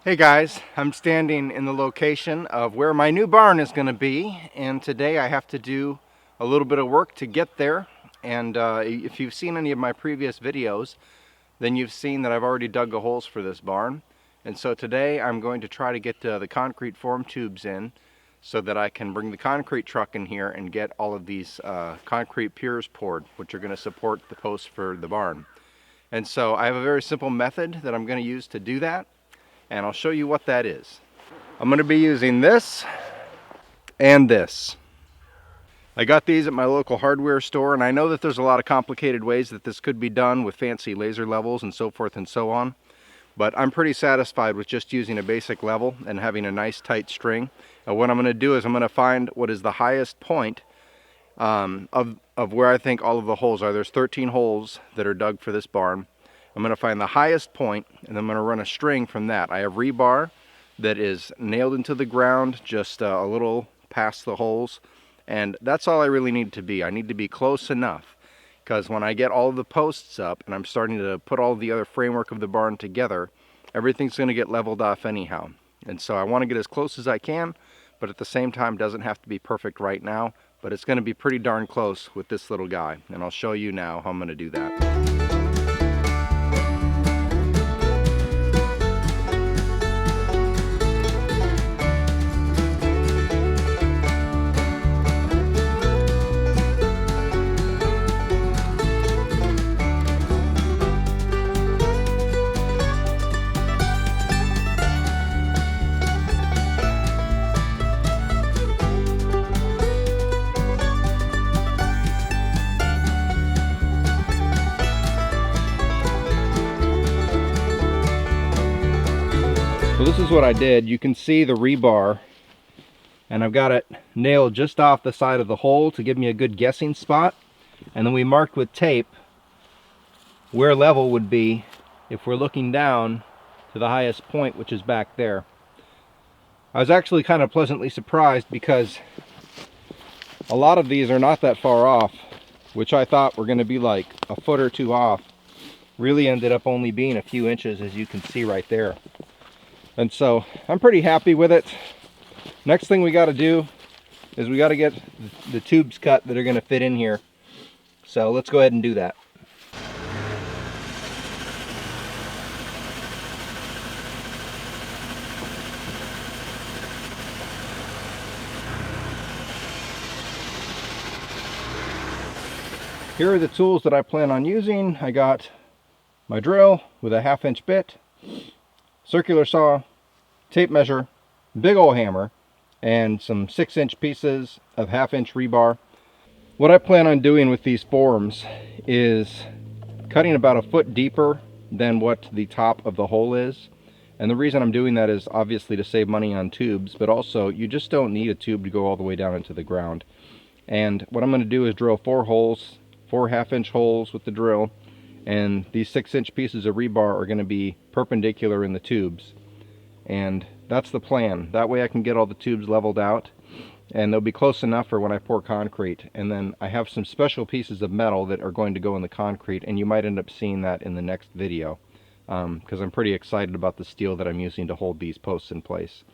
Hey guys, I'm standing in the location of where my new barn is going to be, and today I have to do a little bit of work to get there. And if you've seen any of my previous videos, then you've seen that I've already dug the holes for this barn. And so today I'm going to try to get the concrete form tubes in so that I can bring the concrete truck in here and get all of these concrete piers poured, which are going to support the posts for the barn. And so I have a very simple method that I'm going to use to do that, and I'll show you what that is. I'm going to be using this and this. I got these at my local hardware store, and I know that there's a lot of complicated ways that this could be done with fancy laser levels and so forth and so on, but I'm pretty satisfied with just using a basic level and having a nice tight string. And what I'm going to do is I'm going to find what is the highest point of where I think all of the holes are. There's 13 holes that are dug for this barn. I'm going to find the highest point, and I'm going to run a string from that. I have rebar that is nailed into the ground just a little past the holes, and that's all I really need to be. I need to be close enough, because when I get all of the posts up and I'm starting to put all the other framework of the barn together, everything's going to get leveled off anyhow. And so I want to get as close as I can, but at the same time doesn't have to be perfect right now, but it's going to be pretty darn close with this little guy, and I'll show you now how I'm going to do that. So this is what I did. You can see the rebar, and I've got it nailed just off the side of the hole to give me a good guessing spot. And then we marked with tape where level would be if we're looking down to the highest point, which is back there. I was actually kind of pleasantly surprised because a lot of these are not that far off, which I thought were going to be like a foot or two off. Really ended up only being a few inches, as you can see right there. And so I'm pretty happy with it. Next thing we got to do is we got to get the tubes cut that are going to fit in here. So let's go ahead and do that. Here are the tools that I plan on using. I got my drill with a 1/2 inch bit, circular saw, tape measure, big old hammer, and some 6-inch pieces of 1/2 inch rebar. What I plan on doing with these forms is cutting about a foot deeper than what the top of the hole is. And the reason I'm doing that is obviously to save money on tubes, but also you just don't need a tube to go all the way down into the ground. And what I'm going to do is drill 4 holes, 4 1/2 inch holes with the drill, and these 6-inch pieces of rebar are going to be perpendicular in the tubes. And that's the plan. That way I can get all the tubes leveled out, and they'll be close enough for when I pour concrete. And then I have some special pieces of metal that are going to go in the concrete, and you might end up seeing that in the next video, because I'm pretty excited about the steel that I'm using to hold these posts in place.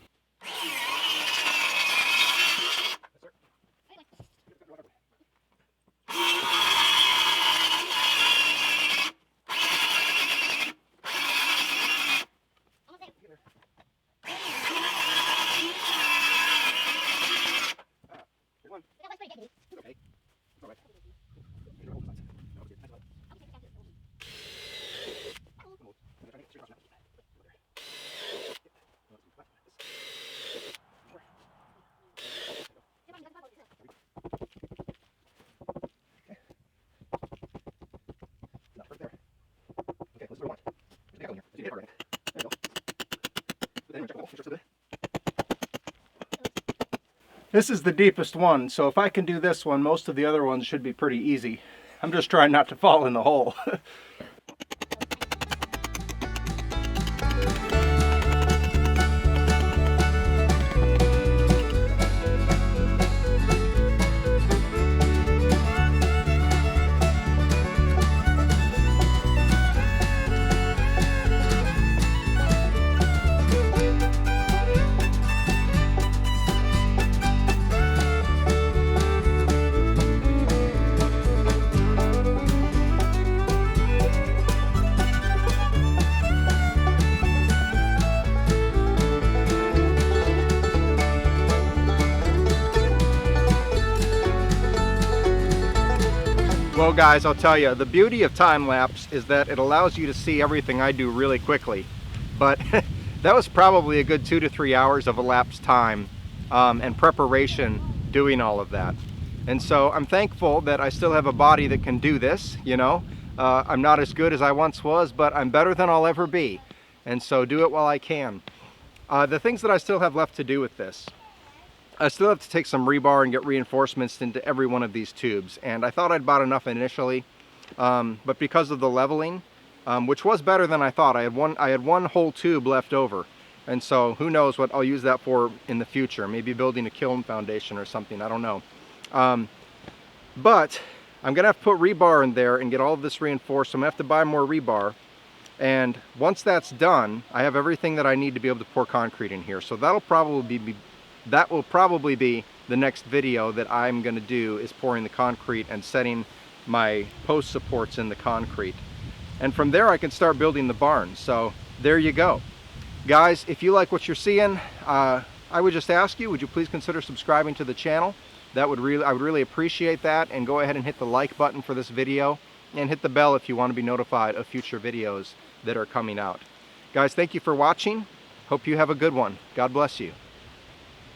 This is the deepest one, so if I can do this one, most of the other ones should be pretty easy. I'm just trying not to fall in the hole. Well guys, I'll tell you, the beauty of time-lapse is that it allows you to see everything I do really quickly. But that was probably a good 2 to 3 hours of elapsed time and preparation doing all of that. And so I'm thankful that I still have a body that can do this, you know. I'm not as good as I once was, but I'm better than I'll ever be. And so do it while I can. The things that I still have left to do with this. I still have to take some rebar and get reinforcements into every one of these tubes. And I thought I'd bought enough initially, but because of the leveling, which was better than I thought, I had one whole tube left over. And so who knows what I'll use that for in the future. Maybe building a kiln foundation or something, I don't know. But I'm gonna have to put rebar in there and get all of this reinforced. So I'm gonna have to buy more rebar. And once that's done, I have everything that I need to be able to pour concrete in here. So that will probably be the next video that I'm going to do, is pouring the concrete and setting my post supports in the concrete. And from there I can start building the barn. So there you go. Guys, if you like what you're seeing, I would just ask you, would you please consider subscribing to the channel? I would really appreciate that. And go ahead and hit the like button for this video and hit the bell if you want to be notified of future videos that are coming out. Guys, thank you for watching. Hope you have a good one. God bless you.